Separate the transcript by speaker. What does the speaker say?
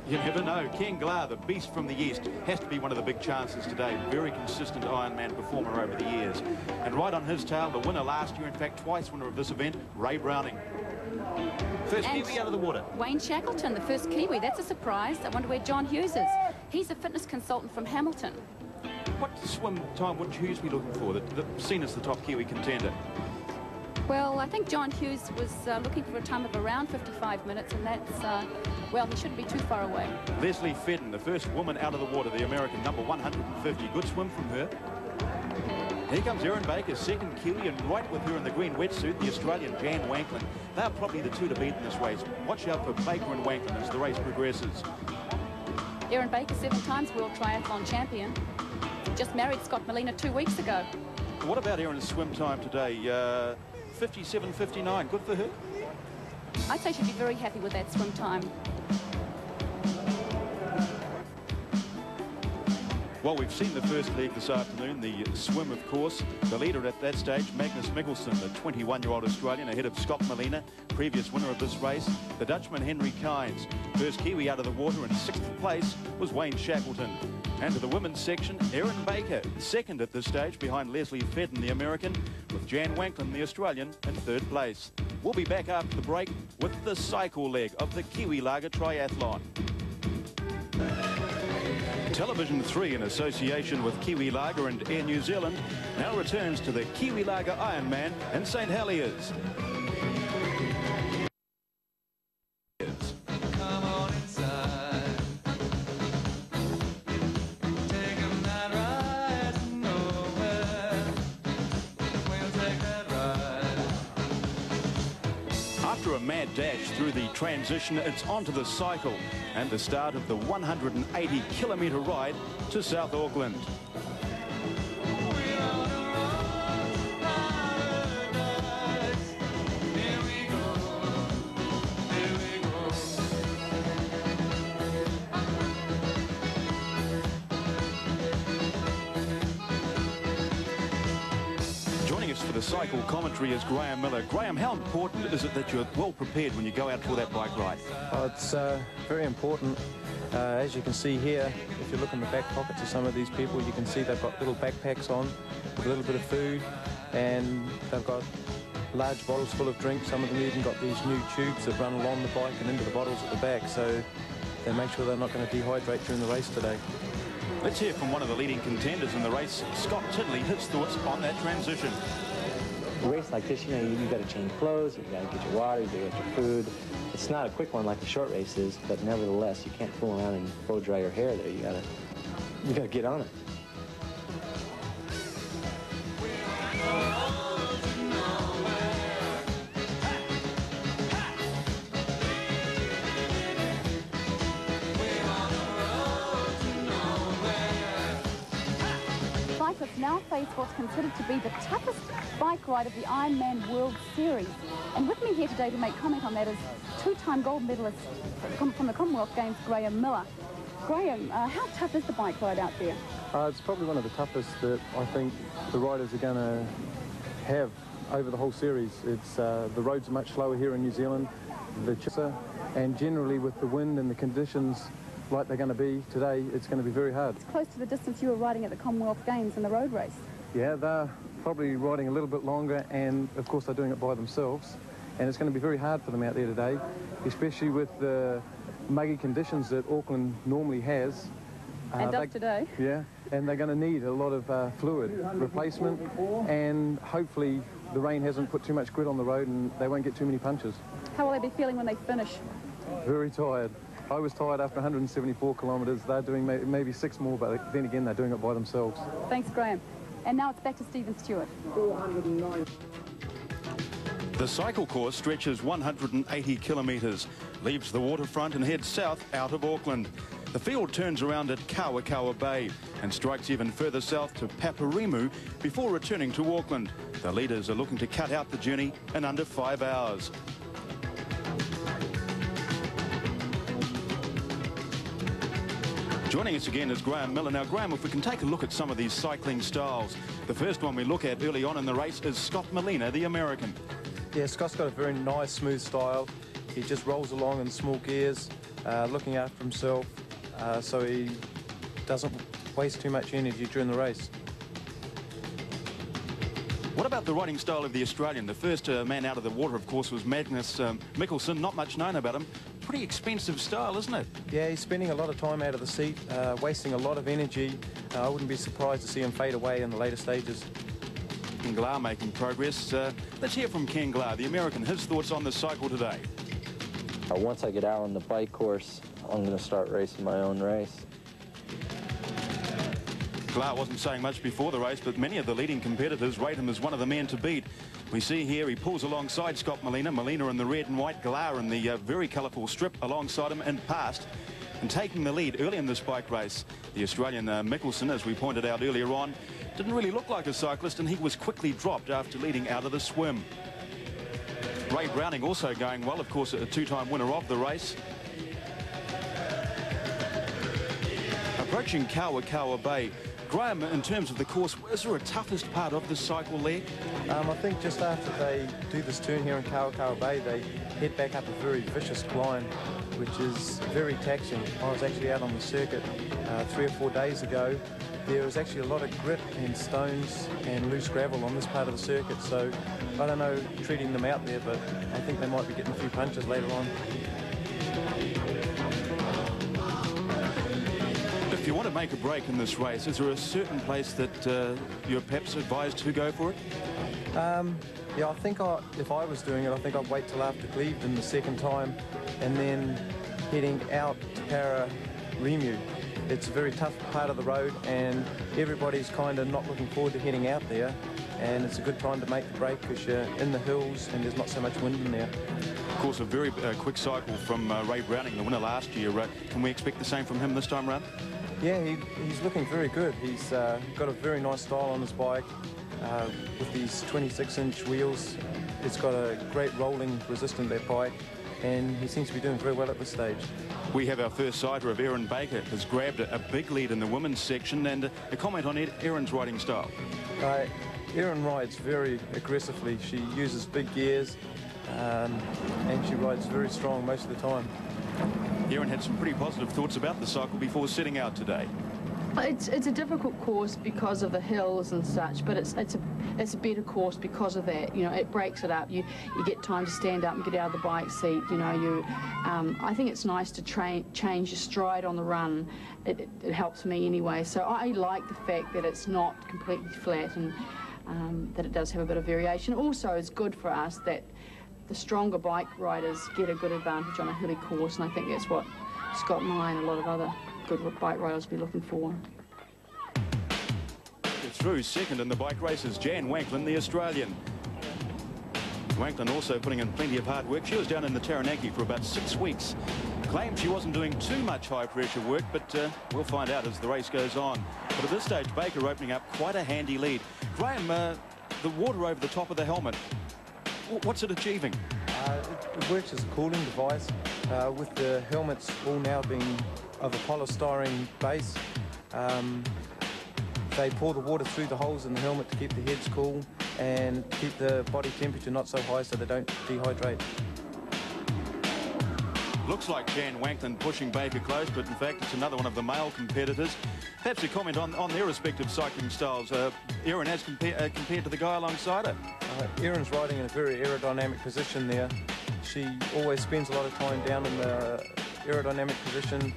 Speaker 1: You never know. Ken Glar, the beast from the east, has to be one of the big chances today. Very consistent Ironman performer over the years. And right on his tail, the winner last year, in fact, twice winner of this event, Ray Browning. First
Speaker 2: And
Speaker 1: Kiwi out of the water.
Speaker 2: Wayne Shackleton, the first Kiwi. That's a surprise. I wonder where John Hughes is. He's a fitness consultant from Hamilton.
Speaker 1: What swim time would Hughes be looking for, seen as the top Kiwi contender?
Speaker 2: Well, I think John Hughes was looking for a time of around 55 minutes, and that's, well, he shouldn't be too far away.
Speaker 1: Leslie Fedden, the first woman out of the water, the American, number 150. Good swim from her. Here comes Erin Baker, second Kiwi, and right with her in the green wetsuit, the Australian Jan Wanklyn. They're probably the two to beat in this race. Watch out for Baker and Wanklyn as the race progresses.
Speaker 2: Erin Baker, 7 times world triathlon champion. Just married Scott Molina 2 weeks ago.
Speaker 1: What about Erin's swim time today? 57.59, good for her?
Speaker 2: I'd say she'd be very happy with that swim time.
Speaker 1: Well, we've seen the first leg this afternoon, the swim, of course. The leader at that stage, Magnus Mikkelsen, the 21-year-old Australian, ahead of Scott Molina, previous winner of this race. The Dutchman, Henry Kynes. First Kiwi out of the water in 6th place was Wayne Shackleton. And to the women's section, Erin Baker, second at this stage, behind Leslie Fedden, the American, with Jan Wanklyn, the Australian, in 3rd place. We'll be back after the break with the cycle leg of the Kiwi Lager Triathlon. Television 3, in association with Kiwi Lager and Air New Zealand, now returns to the Kiwi Lager Ironman in St Heliers. After a mad dash through the transition, it's onto the cycle and the start of the 180-kilometre ride to South Auckland. For the cycle commentary is Graham Miller. Graham, how important is it that you're well prepared when you go out for that bike ride?
Speaker 3: It's very important. As you can see here, if you look in the back pockets of some of these people, you can see they've got little backpacks on with a little bit of food, and they've got large bottles full of drink. Some of them even got these new tubes that run along the bike and into the bottles at the back, so they make sure they're not going to dehydrate during the race today.
Speaker 1: Let's hear from one of the leading contenders in the race, Scott Tinley, his thoughts on that transition.
Speaker 4: A race like this, you know, you got to change clothes, you got to get your water, you got to get your food. It's not a quick one like the short race is, but nevertheless, you can't fool around and blow dry your hair there. You gotta get on it.
Speaker 2: Cyclists now face what's considered to be the toughest bike ride of the Ironman World Series. And with me here today to make comment on that is 2-time gold medalist from the Commonwealth Games, Graham Miller. Graham, how tough is the bike ride out there?
Speaker 3: It's probably one of the toughest that I think the riders are going to have over the whole series. It's the roads are much slower here in New Zealand, and generally with the wind and the conditions like they're going to be today, it's going to be very hard.
Speaker 2: It's close to the distance you were riding at the Commonwealth Games in the road race.
Speaker 3: Yeah, they're probably riding a little bit longer, and of course they're doing it by themselves, and it's going to be very hard for them out there today, especially with the muggy conditions that Auckland normally has.
Speaker 2: And does today.
Speaker 3: Yeah, and they're going to need a lot of fluid replacement, and hopefully the rain hasn't put too much grit on the road and they won't get too many punches.
Speaker 2: How will they be feeling when they finish?
Speaker 3: Very tired. I was tired after 174 kilometres. They're doing maybe 6 more, but then again, they're doing it by themselves.
Speaker 2: Thanks, Graham. And now it's back to Stephen Stewart.
Speaker 3: 409.
Speaker 1: The cycle course stretches 180 kilometres, leaves the waterfront and heads south out of Auckland. The field turns around at Kawakawa Bay and strikes even further south to Paparimu before returning to Auckland. The leaders are looking to cut out the journey in under 5 hours. Joining us again is Graham Miller. Now, Graham, if we can take a look at some of these cycling styles. The first one we look at early on in the race is Scott Molina, the American.
Speaker 3: Yeah, Scott's got a very nice, smooth style. He just rolls along in small gears. looking after himself, so he doesn't waste too much energy during the race.
Speaker 1: What about the riding style of the Australian? The first man out of the water, of course, was Magnus Mikkelsen. Not much known about him. Pretty expensive style, isn't it?
Speaker 3: Yeah, he's spending a lot of time out of the seat, wasting a lot of energy. I wouldn't be surprised to see him fade away in the later stages.
Speaker 1: Ken Glar making progress. Let's hear from Ken Glar, the American, his thoughts on the cycle today.
Speaker 5: Once I get out on the bike course, I'm going to start racing my own race.
Speaker 1: Glar wasn't saying much before the race, but many of the leading competitors rate him as one of the men to beat. We see here he pulls alongside Scott Molina. Molina in the red and white, Glar in the very colourful strip alongside him and past. And taking the lead early in this bike race, the Australian Mikkelsen, as we pointed out earlier on, didn't really look like a cyclist, and he was quickly dropped after leading out of the swim. Ray Browning also going well, of course, a two-time winner of the race. Approaching Kawa Bay. Graham, in terms of the course, is there a toughest part of this cycle leg?
Speaker 3: I think just after they do this turn here in Kawa Bay, they head back up a very vicious climb, which is very taxing. I was actually out on the circuit 3 or 4 days ago. There was actually a lot of grit and stones and loose gravel on this part of the circuit, so I don't know treating them out there, but I think they might be getting a few punches later on.
Speaker 1: If you want to make a break in this race, is there a certain place that you're perhaps advised to go for it?
Speaker 3: Yeah, I think if I was doing it, I think I'd wait till after Clevedon the second time and then heading out to Para Remu. It's a very tough part of the road, and everybody's kind of not looking forward to heading out there, and it's a good time to make the break because you're in the hills and there's not so much wind in there.
Speaker 1: Of course, a very quick cycle from Ray Browning, the winner last year. Can we expect the same from him this time around?
Speaker 3: Yeah, he's looking very good. He's got a very nice style on his bike with these 26-inch wheels. It's got a great rolling resistant that bike, and he seems to be doing very well at this stage.
Speaker 1: We have our first sighter of Erin Baker, has grabbed a big lead in the women's section, and a comment on Erin's riding style.
Speaker 3: Erin rides very aggressively. She uses big gears, and she rides very strong most of the time.
Speaker 1: Erin had some pretty positive thoughts about the cycle before setting out today.
Speaker 6: It's a difficult course because of the hills and such, but it's a better course because of that. You know, it breaks it up. You get time to stand up and get out of the bike seat. You know, I think it's nice to change your stride on the run. It helps me anyway. So I like the fact that it's not completely flat and that it does have a bit of variation. Also, it's good for us that the stronger bike riders get a good advantage on a hilly course, and I think that's what Scott and I and a lot of other good bike riders will be looking for.
Speaker 1: Through second in the bike race is Jan Wanklin, the Australian. Wanklin also putting in plenty of hard work. She was down in the Taranaki for about 6 weeks. Claimed she wasn't doing too much high-pressure work, but we'll find out as the race goes on. But at this stage, Baker opening up quite a handy lead. Graham, the water over the top of the helmet, what's it achieving?
Speaker 3: It works as a cooling device with the helmets all now being of a polystyrene base. They pour the water through the holes in the helmet to keep the heads cool and keep the body temperature not so high so they don't dehydrate.
Speaker 1: Looks like Jan Wanklin pushing Baker close, but in fact it's another one of the male competitors. Perhaps a comment on their respective cycling styles. Erin as compared to the guy alongside her.
Speaker 3: Erin's riding in a very aerodynamic position there. She always spends a lot of time down in the aerodynamic position,